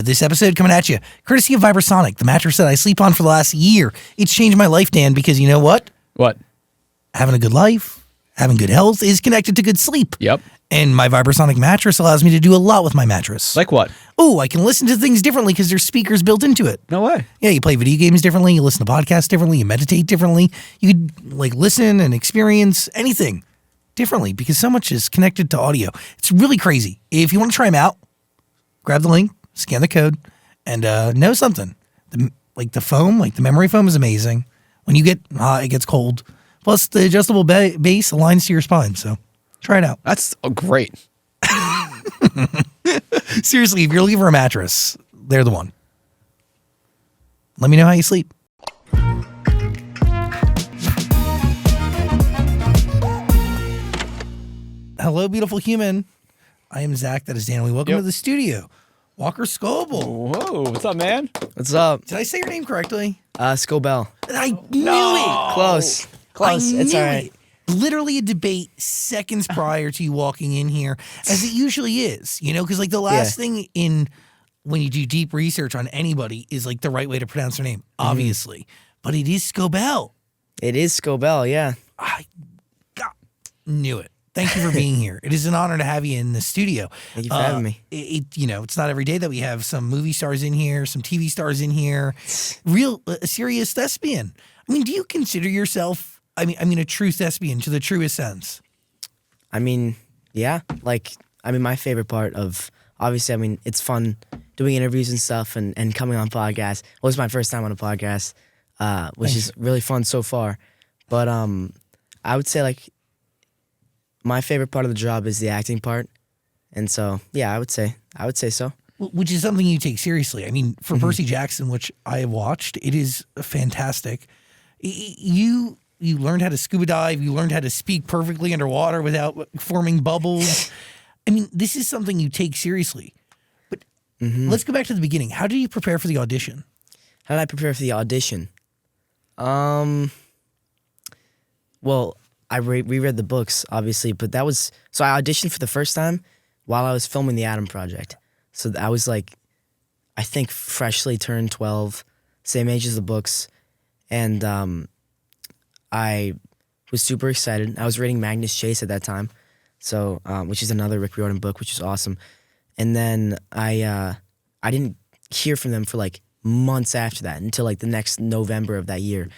This episode coming at you, courtesy of Vibrasonic, the mattress that I sleep on for the last year. It's changed my life, Dan, because you know what? What? Having a good life, having good health is connected to good sleep. Yep. And my Vibrasonic mattress allows me to do a lot with my mattress. Like what? Oh, I can listen to things differently because there's speakers built into it. No way. Yeah, you play video games differently, you listen to podcasts differently, you meditate differently. You could like listen and experience anything differently because so much is connected to audio. It's really crazy. If you want to try them out, grab the link, scan the code, and know something. The foam, like the memory foam is amazing. When you get hot, it gets cold. Plus the adjustable base aligns to your spine, so try it out. That's great. Seriously, if you're looking for a mattress, they're the one. Let me know how you sleep. Hello, beautiful human. I am Zach. That is Dan. Welcome to the studio. Walker Scobell. Whoa, what's up, man? What's up? Did I say your name correctly? Scobell. I knew it. Close. It's all right. Literally a debate seconds prior to you walking in here, as it usually is, you know, because like the last thing when you do deep research on anybody is like the right way to pronounce their name, obviously. But it is Scobell. It is Scobell, yeah. I knew it. Thank you for being here. It is an honor to have you in the studio. Thank you for having me. It's not every day that we have some movie stars in here, some TV stars in here, a serious thespian. I mean, do you consider yourself, a true thespian to the truest sense? I mean, yeah. My favorite part of, obviously, it's fun doing interviews and stuff and coming on podcasts. Well, it's my first time on a podcast, which is really fun so far. But I would say, my favorite part of the job is the acting part. And so, yeah, I would say so. Which is something you take seriously. I mean, for Percy Jackson, which I have watched, it is fantastic. You learned how to scuba dive. You learned how to speak perfectly underwater without forming bubbles. I mean, this is something you take seriously. But let's go back to the beginning. How did you prepare for the audition? How did I prepare for the audition? Well, I reread the books, obviously, but so I auditioned for the first time while I was filming the Adam Project. So I was I think freshly turned 12, same age as the books, and I was super excited. I was reading Magnus Chase at that time, so which is another Rick Riordan book, which is awesome. And then I didn't hear from them for months after that until the next November of that year,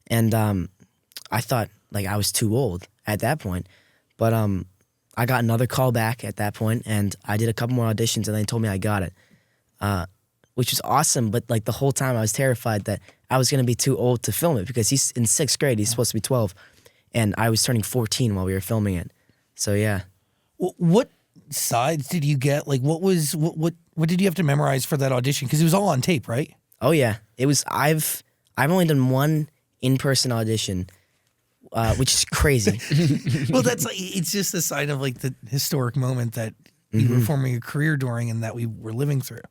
and I thought I was too old at that point, but I got another call back at that point, and I did a couple more auditions, and they told me I got it, which was awesome. But the whole time I was terrified that I was going to be too old to film it because he's in 6th grade. He's supposed to be 12, and I was turning 14 while we were filming it. So yeah. What sides did you get? What did you have to memorize for that audition? Because it was all on tape, right? Oh yeah, it was. I've only done one in-person audition. Which is crazy. Well, it's just a sign of the historic moment that you were forming a career during and that we were living through.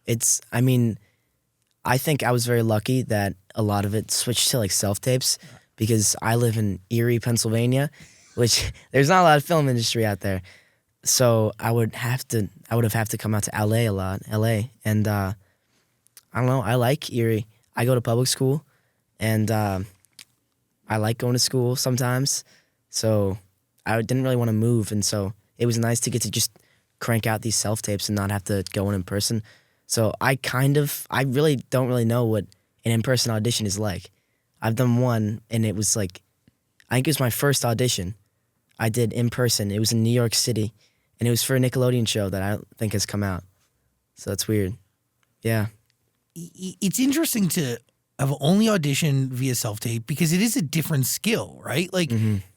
I think I was very lucky that a lot of it switched to self-tapes because I live in Erie, Pennsylvania, which there's not a lot of film industry out there. So I would have to come out to LA a lot, and I don't know, I like Erie. I go to public school, and I like going to school sometimes, so I didn't really want to move, and so it was nice to get to just crank out these self-tapes and not have to go in person. So I really don't really know what an in-person audition is like. I've done one, and it was I think it was my first audition I did in person. It was in New York City, and it was for a Nickelodeon show that I don't think has come out. So that's weird. Yeah. It's interesting to have only auditioned via self-tape because it is a different skill, right?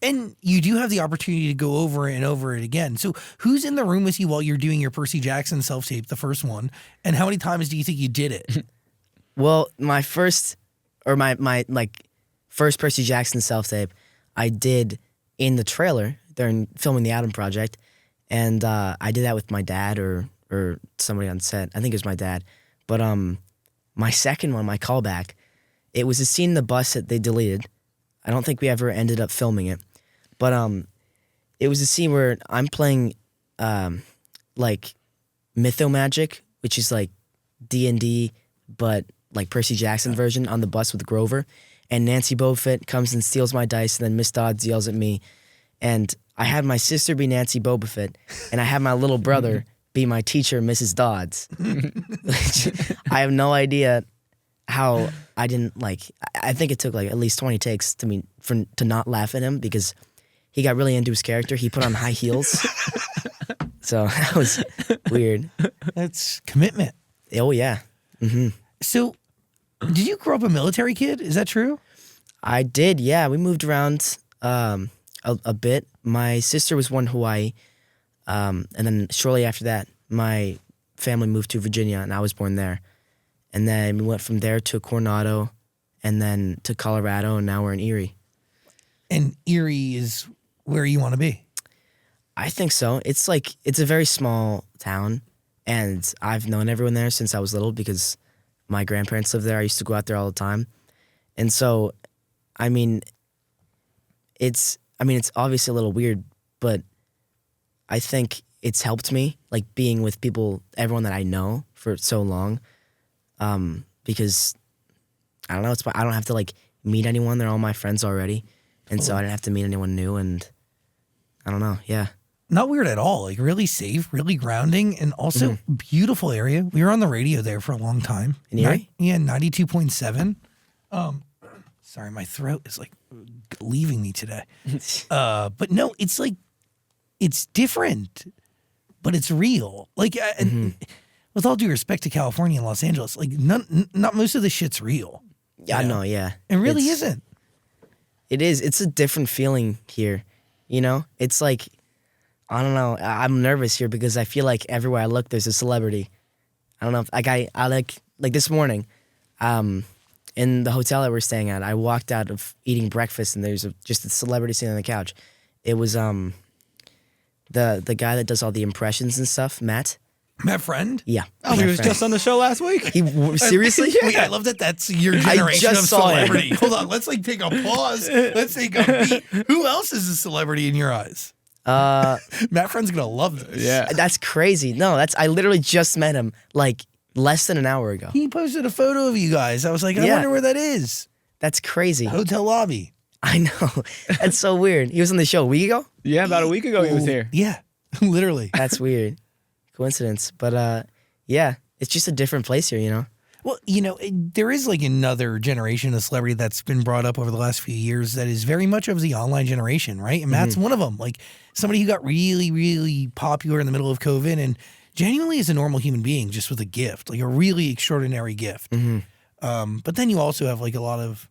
And you do have the opportunity to go over and over it again. So who's in the room with you while you're doing your Percy Jackson self-tape, the first one, and how many times do you think you did it? Well, my first Percy Jackson self-tape I did in the trailer during filming the Adam Project, and I did that with my dad or somebody on set. I think it was my dad. But my second one, my callback, it was a scene in the bus that they deleted. I don't think we ever ended up filming it. But it was a scene where I'm playing Mythomagic, which is D&D, but like Percy Jackson version on the bus with Grover. And Nancy Beaufort comes and steals my dice, and then Miss Dodds yells at me. And I had my sister be Nancy Beaufort, and I had my little brother be my teacher, Mrs. Dodds. I have no idea how I didn't I think it took like at least 20 takes to not laugh at him because he got really into his character. He put on high heels. So that was weird. That's commitment. Oh, yeah. Mm-hmm. So did you grow up a military kid? Is that true? I did, yeah. We moved around a bit. My sister was born in Hawaii, and then shortly after that, my family moved to Virginia, and I was born there. And then we went from there to Coronado, and then to Colorado, and now we're in Erie. And Erie is where you want to be? I think so. It's a very small town, and I've known everyone there since I was little because my grandparents lived there. I used to go out there all the time. And so, it's obviously a little weird, but I think it's helped me, like being with everyone that I know for so long, because I don't know, I don't have to like meet anyone. They're all my friends already. And so I didn't have to meet anyone new, and I don't know, yeah. Not weird at all. Like really safe, really grounding, and also beautiful area. We were on the radio there for a long time. In Erie? 92.7. Sorry, my throat is like leaving me today. But no, it's like, it's different, but it's real. Like, and with all due respect to California and Los Angeles, like not most of the shit's real. Yeah, I know, yeah. It really isn't. It is. It's a different feeling here, you know? It's like, I don't know. I'm nervous here because I feel like everywhere I look, there's a celebrity. I don't know. I like this morning, in the hotel that we're staying at, I walked out of eating breakfast and there's just a celebrity sitting on the couch. It was the guy that does all the impressions and stuff, Matt. Matt Friend? Yeah. Oh, he was just on the show last week. Seriously? Wait, I love that that's your generation of just saw celebrity. Hold on, let's like take a pause. Let's take a beat. Who else is a celebrity in your eyes? Matt Friend's gonna love this. Yeah. That's crazy. No, I literally just met him like less than an hour ago. He posted a photo of you guys. I was like, I Yeah. wonder where that is. That's crazy. Hotel lobby. I know. That's so weird. He was on the show a week ago? Yeah, about a week ago he was here. Yeah, literally. That's weird. Coincidence. But yeah, it's just a different place here, you know? Well, there is like another generation of celebrity that's been brought up over the last few years that is very much of the online generation, right? And Matt's one of them. Like somebody who got really, really popular in the middle of COVID and genuinely is a normal human being just with a gift, like a really extraordinary gift. But then you also have like a lot of,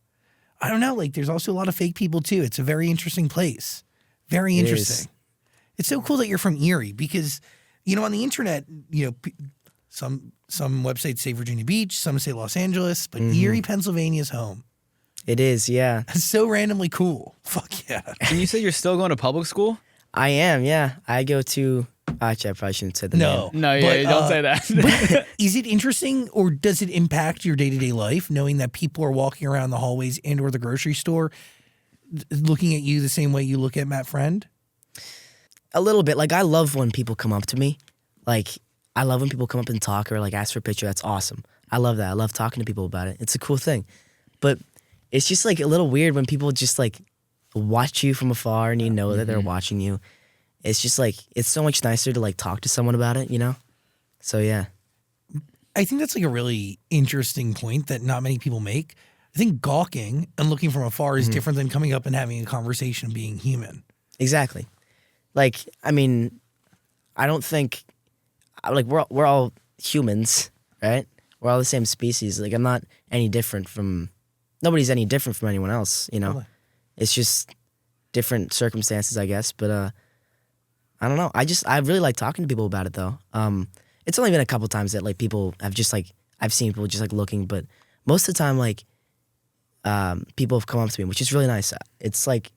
I don't know, like there's also a lot of fake people too. It's a very interesting place. Very interesting. It's so cool that you're from Erie because, on the internet, some websites say Virginia Beach, some say Los Angeles, but Erie, Pennsylvania is home. It is, yeah. It's so randomly cool. Fuck yeah. And you said you're still going to public school? I am, yeah. I go to, actually, I probably shouldn't say the name. No, yeah, don't say that. But is it interesting or does it impact your day-to-day life knowing that people are walking around the hallways and or the grocery store looking at you the same way you look at Matt Friend? A little bit. Like, I love when people come up to me. Like, I love when people come up and talk or, like, ask for a picture. That's awesome. I love that. I love talking to people about it. It's a cool thing. But it's just, like, a little weird when people just, like, watch you from afar and you know that they're watching you. It's just, like, it's so much nicer to, like, talk to someone about it, you know? So, yeah. I think that's, like, a really interesting point that not many people make. I think gawking and looking from afar is different than coming up and having a conversation and being human. Exactly. Like, I mean, I don't think, like, we're all humans, right? We're all the same species. Like, I'm not any different from, nobody's any different from anyone else, you know? Totally. It's just different circumstances, I guess. But I don't know. I really like talking to people about it, though. It's only been a couple times that, like, people have just, like, I've seen people just, like, looking. But most of the time, like, people have come up to me, which is really nice. It's, like,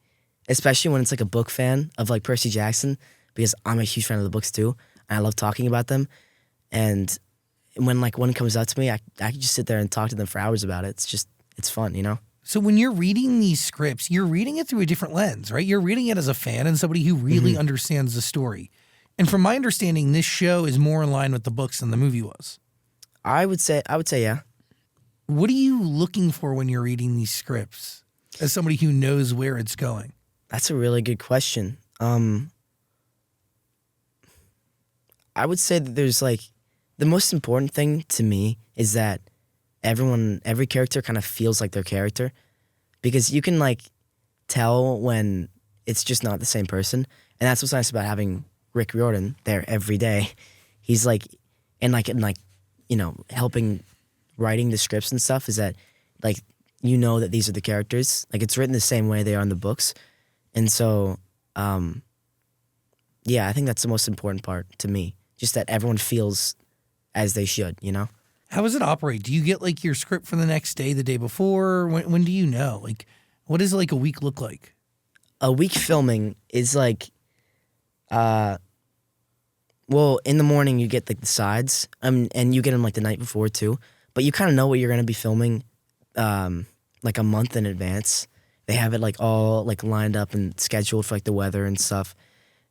especially when it's, like, a book fan of, like, Percy Jackson, because I'm a huge fan of the books, too. And I love talking about them. And when, like, one comes up to me, I can just sit there and talk to them for hours about it. It's fun, you know? So when you're reading these scripts, you're reading it through a different lens, right? You're reading it as a fan and somebody who really understands the story. And from my understanding, this show is more in line with the books than the movie was. I would say yeah. What are you looking for when you're reading these scripts as somebody who knows where it's going? That's a really good question. I would say that there's like the most important thing to me is that every character kind of feels like their character, because you can like tell when it's just not the same person, and that's what's nice about having Rick Riordan there every day. He's like, and you know, helping writing the scripts and stuff is that like you know that these are the characters, like it's written the same way they are in the books, and so yeah, I think that's the most important part to me. Just that everyone feels as they should, you know? How does it operate? Do you get like your script for the next day, the day before? When do you know? Like, what does like a week look like? A week filming is like, well, in the morning you get like the sides, and you get them like the night before too. But you kind of know what you're gonna be filming, like a month in advance. They have it like all like lined up and scheduled for like the weather and stuff.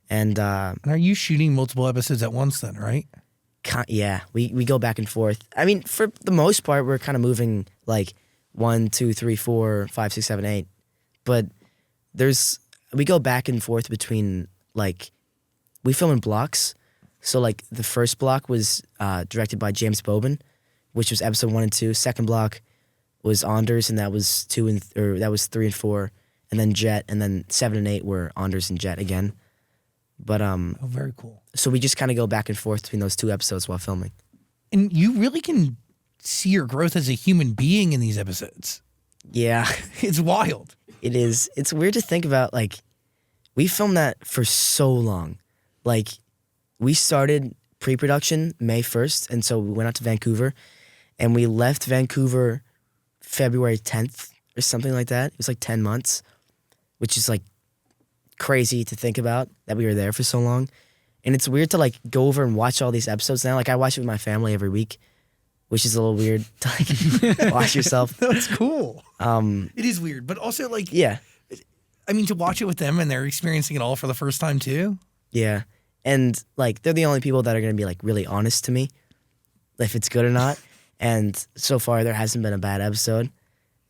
And are you shooting multiple episodes at once then, right? yeah, we go back and forth. I mean, for the most part, we're kind of moving like 1, 2, 3, 4, 5, 6, 7, 8. But we go back and forth between like, we film in blocks. So like the first block was directed by James Bobin, which was episode 1 and 2. Second block was Anders, and that was 3 and 4, and then Jet, and then 7 and 8 were Anders and Jet again. But Oh, very cool. so we just kind of go back and forth between those 2 episodes while filming. And you really can see your growth as a human being in these episodes. Yeah, It's wild. it is. It's weird to think about. Like, we filmed that for so long. Like, we started pre-production May 1st, and so we went out to Vancouver, and we left Vancouver February 10th or something like that. It was like 10 months, which is like crazy to think about that we were there for so long. And it's weird to like go over and watch all these episodes now. Like, I watch it with my family every week, which is a little weird to like watch yourself. That's cool. It is weird, but also like, Yeah, I mean, to watch it with them and they're experiencing it all for the first time too. yeah. And like, they're the only people that are going to be like really honest to me if it's good or not. And so far there hasn't been a bad episode,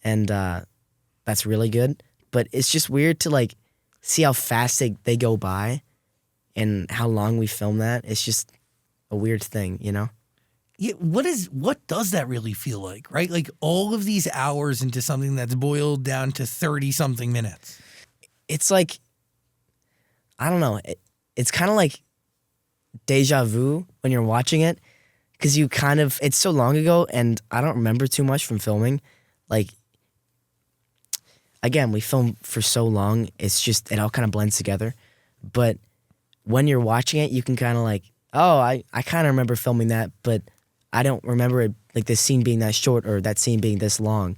and that's really good. But it's just weird to like see how fast they go by and how long we film that. It's just a weird thing, you know? Yeah, what does that really feel like, right? Like all of these hours into something that's boiled down to 30 something minutes. It's like, I don't know. It's kind of like deja vu when you're watching it, because you kind of, it's so long ago and I don't remember too much from filming. Like, again, we film for so long, it's just, it all kind of blends together. But when you're watching it, you can kind of like, oh, I kind of remember filming that, but I don't remember it, like this scene being that short or that scene being this long.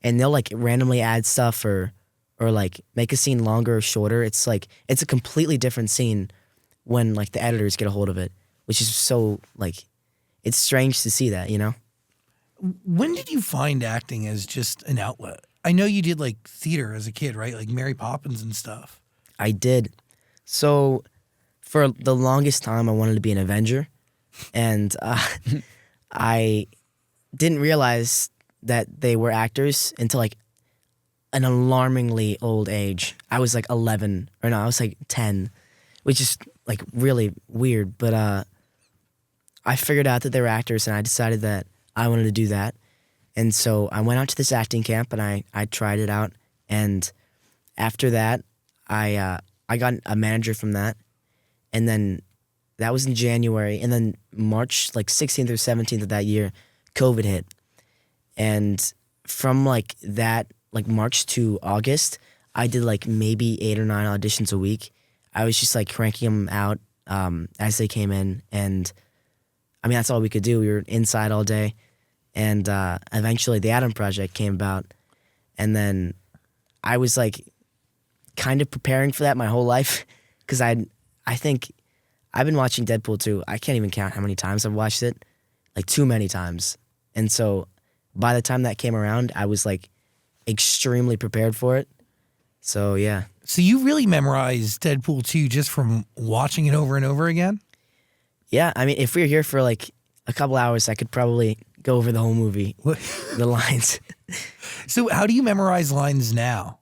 And they'll like randomly add stuff or like make a scene longer or shorter. It's like, it's a completely different scene when like the editors get a hold of it, which is so like, it's strange to see that, you know? When did you find acting as just an outlet? I know you did like theater as a kid, right? Like Mary Poppins and stuff. I did. So for the longest time, I wanted to be an Avenger. And I didn't realize that they were actors until like an alarmingly old age. I was like 11, or no, I was like 10, which is like really weird. But I figured out that they were actors, and I decided that I wanted to do that. And so I went out to this acting camp, and I tried it out. And after that, I got a manager from that. And then that was in January. And then March, like 16th or 17th of that year, COVID hit. And from like that, like March to August, I did like maybe 8 or 9 auditions a week. I was just like cranking them out as they came in. And I mean, that's all we could do. We were inside all day. And eventually the Adam Project came about. And then I was like kind of preparing for that my whole life, because I think I've been watching Deadpool too. I can't even count how many times I've watched it, like too many times. And so by the time that came around, I was like extremely prepared for it. So yeah. So you really memorized Deadpool 2 just from watching it over and over again? Yeah, I mean, if we were here for like a couple hours, I could probably go over the whole movie, the lines. So how do you memorize lines now?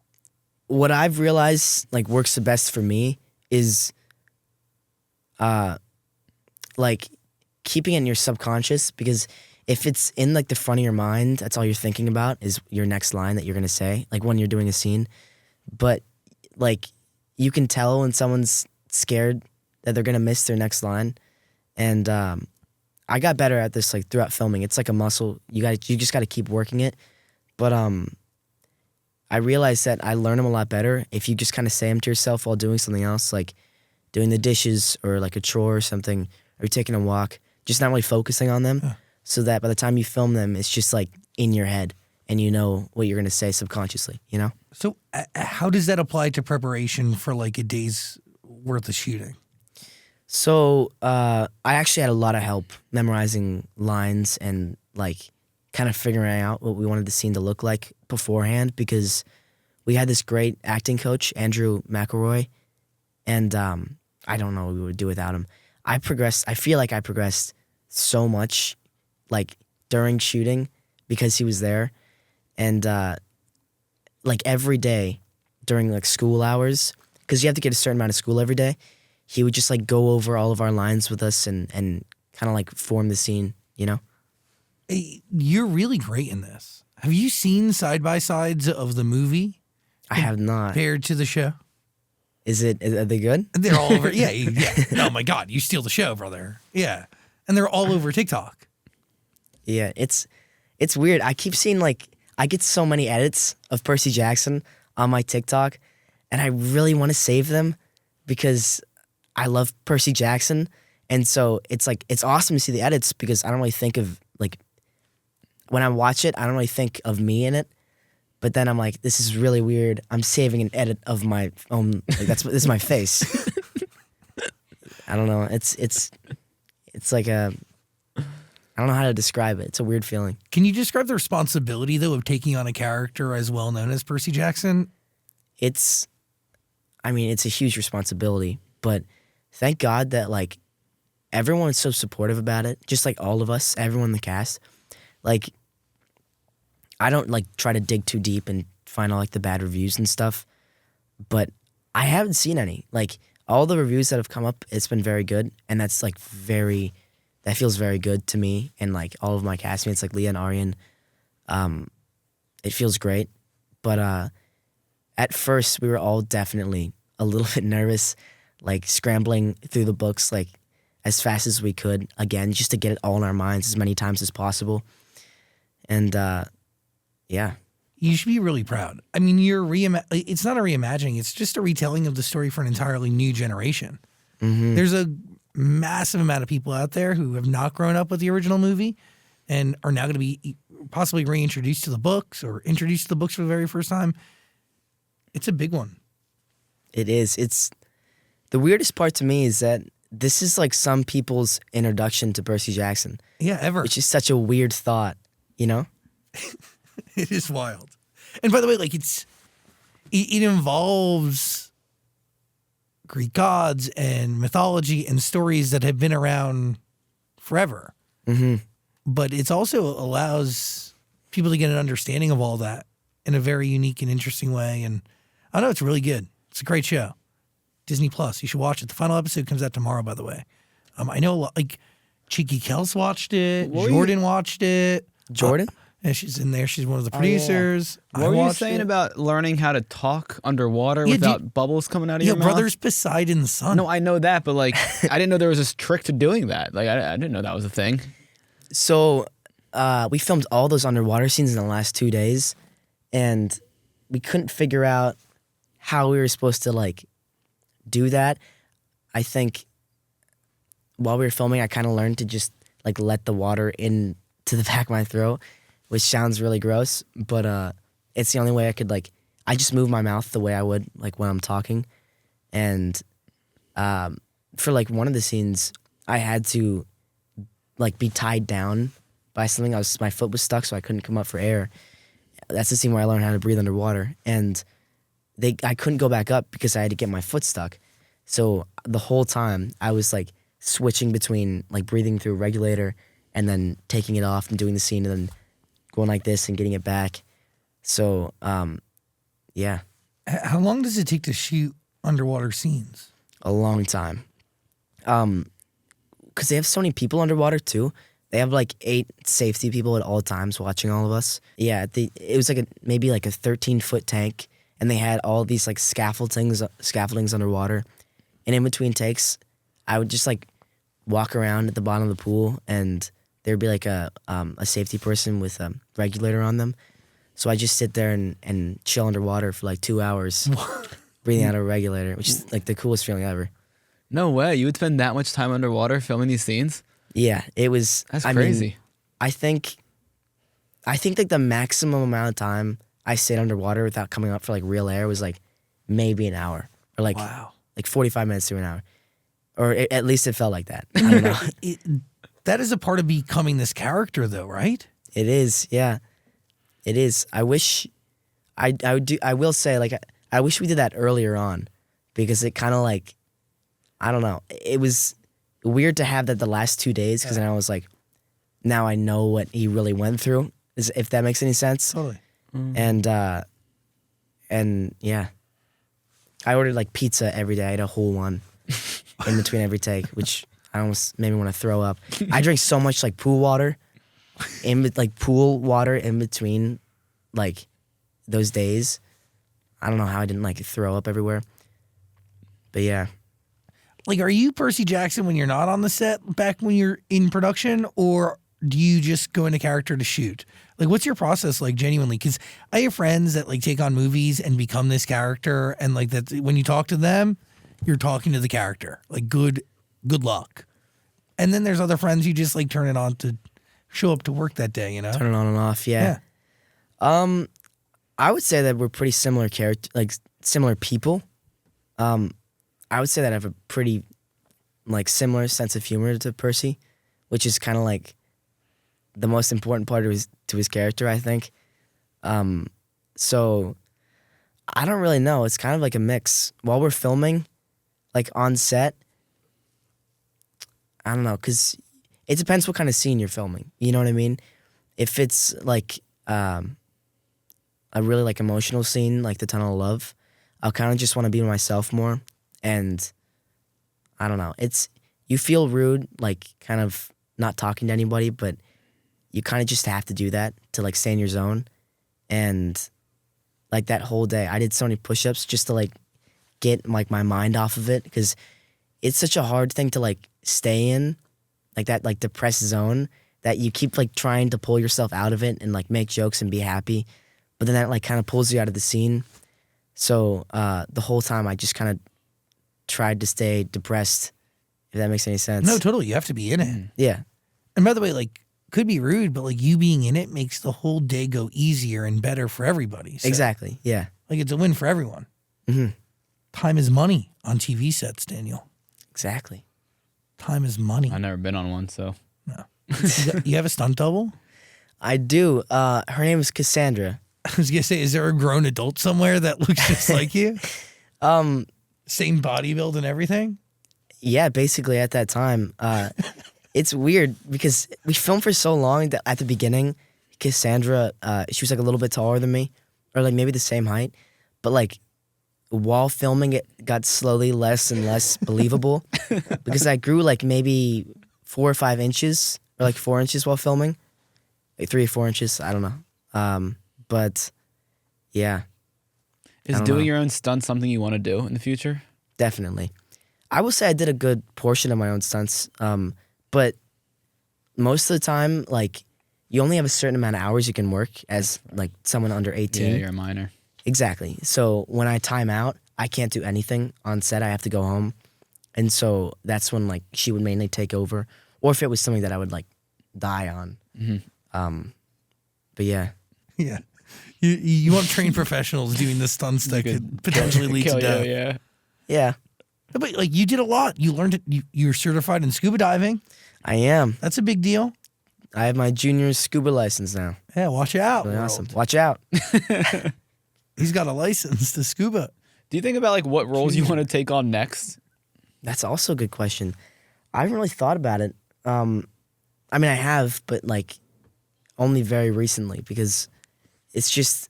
What I've realized like works the best for me is like keeping it in your subconscious, because if it's in like the front of your mind, that's all you're thinking about is your next line that you're gonna say, like when you're doing a scene. But like you can tell when someone's scared that they're gonna miss their next line. And I got better at this like throughout filming. It's like a muscle. You just gotta keep working it. But I realized that I learn them a lot better if you just kind of say them to yourself while doing something else, like doing the dishes or like a chore or something, or taking a walk, just not really focusing on them, so that by the time you film them, it's just like in your head and you know what you're going to say subconsciously, you know? So how does that apply to preparation for like a day's worth of shooting? So I actually had a lot of help memorizing lines and like kind of figuring out what we wanted the scene to look like beforehand, because we had this great acting coach, Andrew McElroy, and I don't know what we would do without him. I feel like I progressed so much like during shooting because he was there. And like every day during like school hours, because you have to get a certain amount of school every day, he would just like go over all of our lines with us and kind of like form the scene, you know? Hey, you're really great in this. Have you seen side-by-sides of the movie I have not. compared to the show? Are they good? They're all over. Yeah. Oh my God, you steal the show, brother. Yeah. And they're all over TikTok. Yeah, it's weird. I keep seeing like, I get so many edits of Percy Jackson on my TikTok, and I really want to save them because I love Percy Jackson. And so it's like, it's awesome to see the edits because I don't really think of like, when I watch it, I don't really think of me in it. But then I'm like, this is really weird. I'm saving an edit of my own. Like this is my face. I don't know. It's like a. I don't know how to describe it. It's a weird feeling. Can you describe the responsibility though of taking on a character as well known as Percy Jackson? It's a huge responsibility, but thank God that like everyone is so supportive about it. Just like all of us, everyone in the cast, like. I don't like try to dig too deep and find all like the bad reviews and stuff, but I haven't seen any. Like all the reviews that have come up, it's been very good, and that's like that feels very good to me and like all of my castmates, like Leah and Aryan. It feels great, but at first we were all definitely a little bit nervous, like scrambling through the books like as fast as we could again, just to get it all in our minds as many times as possible, and. Yeah. You should be really proud. I mean, it's not a reimagining. It's just a retelling of the story for an entirely new generation. Mm-hmm. There's a massive amount of people out there who have not grown up with the original movie and are now going to be possibly reintroduced to the books or introduced to the books for the very first time. It's a big one. It is. It's the weirdest part to me is that this is like some people's introduction to Percy Jackson. Yeah, ever. Which is such a weird thought, you know? It is wild. And by the way, like it involves Greek gods and mythology and stories that have been around forever. Mm-hmm. But it also allows people to get an understanding of all that in a very unique and interesting way. And I know it's really good. It's a great show. Disney Plus. You should watch it. The final episode comes out tomorrow, by the way. I know a lot, like Cheeky Kels watched it. Jordan watched it. Jordan? Yeah, she's in there. She's one of the producers. What were you saying about learning how to talk underwater Yeah, without bubbles coming out of your mouth? Brothers Poseidon's son. No, I know that, but like, I didn't know there was this trick to doing that. Like, I didn't know that was a thing. So, we filmed all those underwater scenes in the last 2 days, and we couldn't figure out how we were supposed to like do that. I think while we were filming, I kind of learned to just like let the water in to the back of my throat, which sounds really gross, but it's the only way I could like. I just move my mouth the way I would like when I'm talking, and for like one of the scenes, I had to like be tied down by something. My foot was stuck, so I couldn't come up for air. That's the scene where I learned how to breathe underwater, and I couldn't go back up because I had to get my foot stuck. So the whole time I was like switching between like breathing through a regulator and then taking it off and doing the scene and then going like this and getting it back. So, yeah, How long does it take to shoot underwater scenes? a long time. Because they have so many people underwater too. They have like 8 safety people at all times watching all of us. Yeah, it was like maybe like a 13-foot tank, and they had all these like scaffoldings underwater. And in between takes, I would just like walk around at the bottom of the pool, and there'd be like a safety person with a regulator on them. So I just sit there and chill underwater for like 2 hours, breathing out a regulator, which is like the coolest feeling ever. No way. You would spend that much time underwater filming these scenes? Yeah, it was. That's I crazy. mean, I think like the maximum amount of time I stayed underwater without coming up for like real air was like maybe an hour, or like Wow. like 45 minutes to an hour, or at least it felt like that. I don't know. That is a part of becoming this character, though, right? It is, yeah, it is. I wish I will say like I wish we did that earlier on, because it kind of like, I don't know. It was weird to have that the last 2 days, because then I was like, now I know what he really went through, if that makes any sense. Totally. And yeah, I ordered like pizza every day. I had a whole one in between every take, which I almost made me want to throw up. I drink so much like pool water in between like those days. I don't know how I didn't like throw up everywhere, but yeah. Like, are you Percy Jackson when you're not on the set back when you're in production, or do you just go into character to shoot? Like, what's your process like genuinely? Because I have friends that like take on movies and become this character, and like that when you talk to them, you're talking to the character. Like, good luck. And then there's other friends you just like turn it on to show up to work that day, you know? Turn it on and off, yeah. I would say that we're pretty similar similar people. I would say that I have a pretty like similar sense of humor to Percy, which is kind of like the most important part of his character, I think. So I don't really know. It's kind of like a mix. While we're filming, like on set, I don't know, because it depends what kind of scene you're filming. You know what I mean? If it's like a really like emotional scene, like the Tunnel of Love, I'll kind of just want to be myself more. And I don't know. You feel rude, like kind of not talking to anybody, but you kind of just have to do that to like stay in your zone. And like that whole day, I did so many push-ups just to like get like my mind off of it, because it's such a hard thing to like stay in, like that like depressed zone, that you keep like trying to pull yourself out of it and like make jokes and be happy, but then that like kind of pulls you out of the scene. So the whole time I just kind of tried to stay depressed, if that makes any sense. No, totally. You have to be in it. Yeah. And by the way, like, could be rude, but like you being in it makes the whole day go easier and better for everybody. So, Exactly. Yeah. like, it's a win for everyone. hmm Time is money on TV sets, Daniel. Exactly. Time is money. I've never been on one, so. No. You have a stunt double? I do. Her name is Cassandra. I was gonna say, is there a grown adult somewhere that looks just like you? Same body build and everything? Yeah, basically at that time. It's weird because we filmed for so long that at the beginning, Cassandra, she was like a little bit taller than me, or like maybe the same height. But like while filming, it got slowly less and less believable because I grew like maybe 4 or 5 inches, or like 4 inches while filming, like 3 or 4 inches. I don't know. But yeah. Is doing your own stunts something you want to do in the future? Definitely. I will say I did a good portion of my own stunts, but most of the time, like, you only have a certain amount of hours you can work as, like, someone under 18. Yeah, you're a minor. Exactly. So when I time out, I can't do anything on set. I have to go home. And so that's when, like, she would mainly take over. Or if it was something that I would, like, die on. Mm-hmm. But yeah. Yeah. You want trained professionals doing the stunts that could potentially lead to Kill death. you, yeah. Yeah. No, but like you did a lot. You learned it. You're certified in scuba diving. I am. That's a big deal. I have my junior scuba license now. Yeah, watch out. Really world. awesome. Watch out. He's got a license to scuba. Do you think about like what roles you want to take on next? That's also a good question. I haven't really thought about it. I I mean, I have, but like only very recently because it's just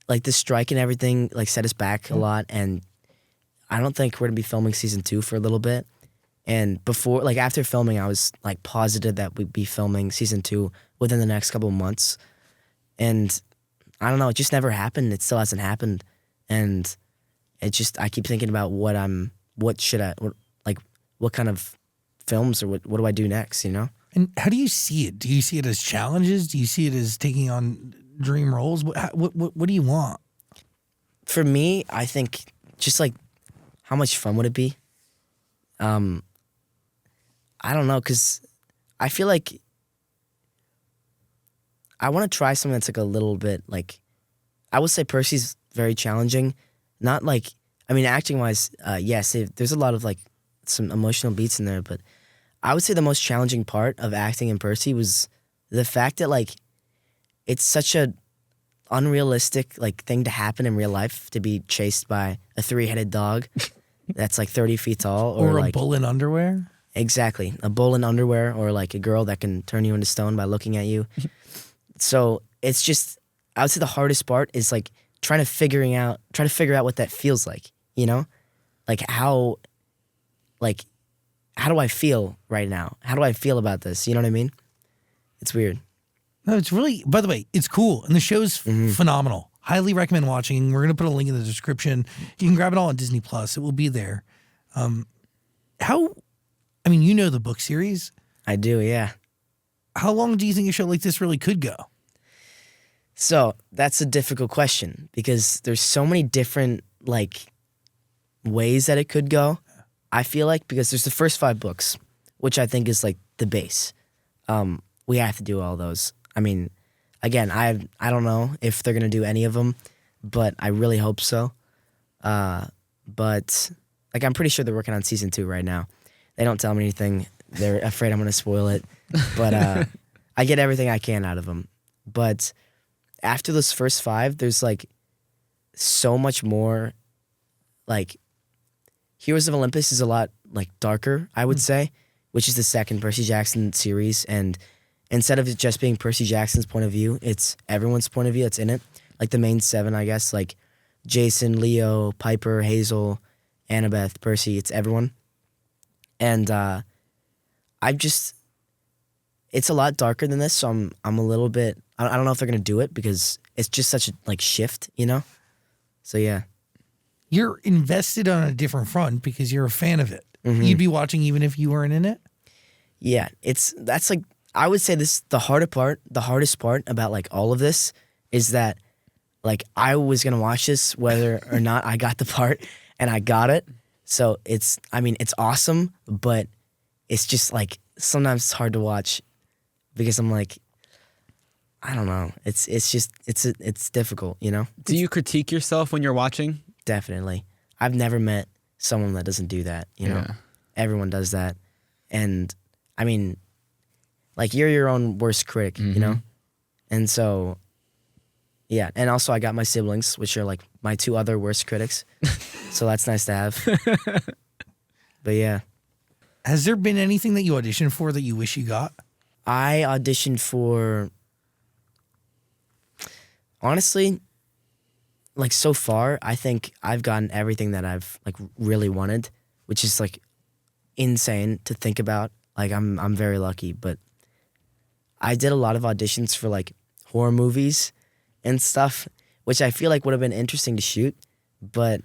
like the strike and everything like set us back a lot, and I don't think we're gonna be filming season 2 for a little bit. And before, like after filming, I was like positive that we'd be filming season 2 within the next couple of months, and I don't know, it just never happened. It still hasn't happened, and it just I keep thinking about what kind of films or what do I do next, you know? And how do you see it? Do you see it as challenges? Do you see it as taking on dream roles? What do you want? For me, I think just like how much fun would it be? I don't know, because I feel like I want to try something that's like a little bit like, I would say Percy's very challenging. Not like, I mean, acting wise, yes, there's a lot of like some emotional beats in there, but I would say the most challenging part of acting in Percy was the fact that like it's such a unrealistic like thing to happen in real life, to be chased by a 3-headed dog that's like 30 feet tall, Or like a bull in underwear? exactly, a bull in underwear, or like a girl that can turn you into stone by looking at you. So it's just, I would say the hardest part is like trying to figure out what that feels like, you know? Like how do I feel right now? How do I feel about this? You know what I mean? It's weird. No, it's really, by the way, it's cool. And the show's phenomenal. Highly recommend watching. We're going to put a link in the description. You can grab it all on Disney Plus. It will be there. I mean, you know the book series. I do, yeah. How long do you think a show like this really could go? So that's a difficult question because there's so many different like ways that it could go. I feel like because there's the first 5 books, which I think is like the base. We have to do all those. I mean, again, I don't know if they're gonna do any of them, but I really hope so. But like I'm pretty sure they're working on season 2 right now. They don't tell me anything. They're afraid I'm gonna spoil it, but I get everything I can out of them. But after those first 5, there's like so much more. Like Heroes of Olympus is a lot like darker, I would say, which is the second Percy Jackson series. And instead of it just being Percy Jackson's point of view, it's everyone's point of view that's in it. Like the main 7, I guess, like Jason, Leo, Piper, Hazel, Annabeth, Percy, it's everyone. And it's a lot darker than this, so I'm a little bit, I don't know if they're gonna do it because it's just such a like shift, you know? So yeah. You're invested on a different front because you're a fan of it. Mm-hmm. You'd be watching even if you weren't in it? Yeah, that's like, I would say the hardest part about like all of this is that like I was gonna watch this whether or not I got the part, and I got it. So it's awesome, but it's just like sometimes it's hard to watch because I'm like, I don't know. It's difficult, you know? Do you critique yourself when you're watching? Definitely. I've never met someone that doesn't do that, you know? Yeah. Everyone does that. And I mean, like you're your own worst critic, you know? And so, yeah. And also I got my siblings, which are like my 2 other worst critics. So that's nice to have. But yeah. Has there been anything that you auditioned for that you wish you got? I auditioned for, honestly, like so far, I think I've gotten everything that I've like really wanted, which is like insane to think about. Like I'm very lucky, but I did a lot of auditions for like horror movies and stuff, which I feel like would have been interesting to shoot, but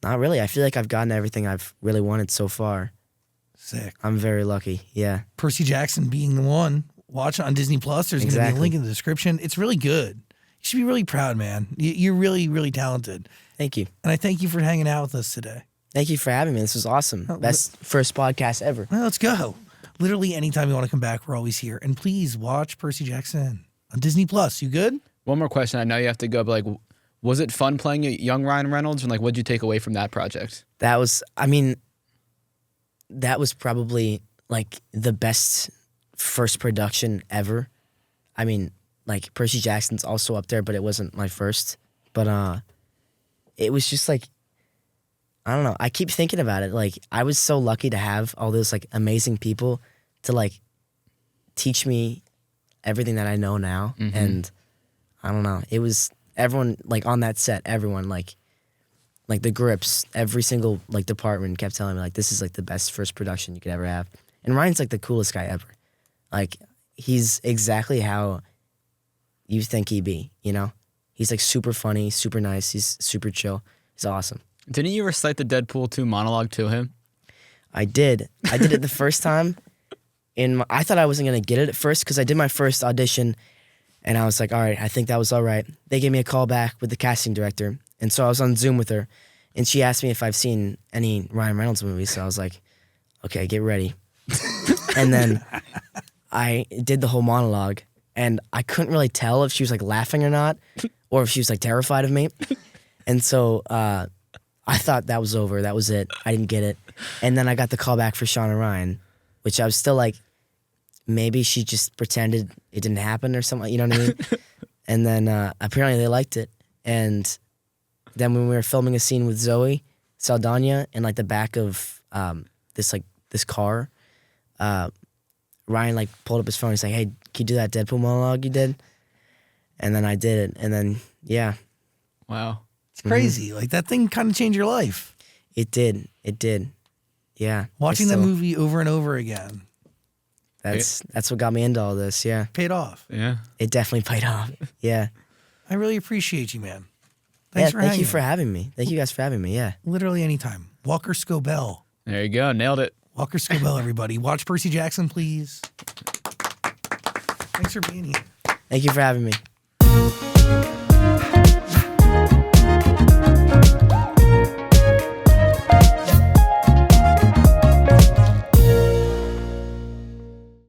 not really. I feel like I've gotten everything I've really wanted so far. Sick. I'm very lucky. Yeah. Percy Jackson being the one. Watch it on Disney Plus. There's going to be a link in the description. It's really good. You should be really proud, man. You're really, really talented. Thank you. And I thank you for hanging out with us today. Thank you for having me. This was awesome. Best first podcast ever. Well, let's go. Literally anytime you want to come back, we're always here. And please watch Percy Jackson on Disney Plus. You good? One more question. I know you have to go, but like, was it fun playing a young Ryan Reynolds? And like, what'd you take away from that project? That was probably like the best first production ever. I mean, like Percy Jackson's also up there, but it wasn't my first. But it was just like, I don't know. I keep thinking about it. Like I was so lucky to have all those like amazing people to like teach me everything that I know now. And I don't know, it was everyone like on that set, everyone like the grips, every single like department kept telling me like this is like the best first production you could ever have. And Ryan's like the coolest guy ever. Like he's exactly how you think he'd be, you know? He's like super funny, super nice, he's super chill. He's awesome. Didn't you recite the Deadpool 2 monologue to him? I did it the first time. I thought I wasn't gonna get it at first because I did my first audition and I was like, all right, I think that was all right. They gave me a call back with the casting director. And so I was on Zoom with her and she asked me if I've seen any Ryan Reynolds movies. So I was like, okay, get ready. And then I did the whole monologue and I couldn't really tell if she was like laughing or not or if she was like terrified of me. And so I thought that was over. That was it. I didn't get it. And then I got the call back for Sean and Ryan, which I was still like, maybe she just pretended it didn't happen or something, you know what I mean? And then apparently they liked it. And then when we were filming a scene with Zoe Saldana in like the back of this car, Ryan like pulled up his phone. He's like, "Hey, can you do that Deadpool monologue you did?" And then I did it. And then yeah, Wow. It's crazy. Like that thing kind of changed your life. it did. It did. Yeah. Watching that movie over and over again That's what got me into all this. Yeah. paid off. Yeah. It definitely paid off. Yeah. I really appreciate you, man. Thanks for Thank hanging. you for having me. Thank you guys for having me. Yeah. Literally anytime. Walker Scobell. There you go. Nailed it. Walker Scobell, everybody. Watch Percy Jackson, please. Thanks for being here. Thank you for having me.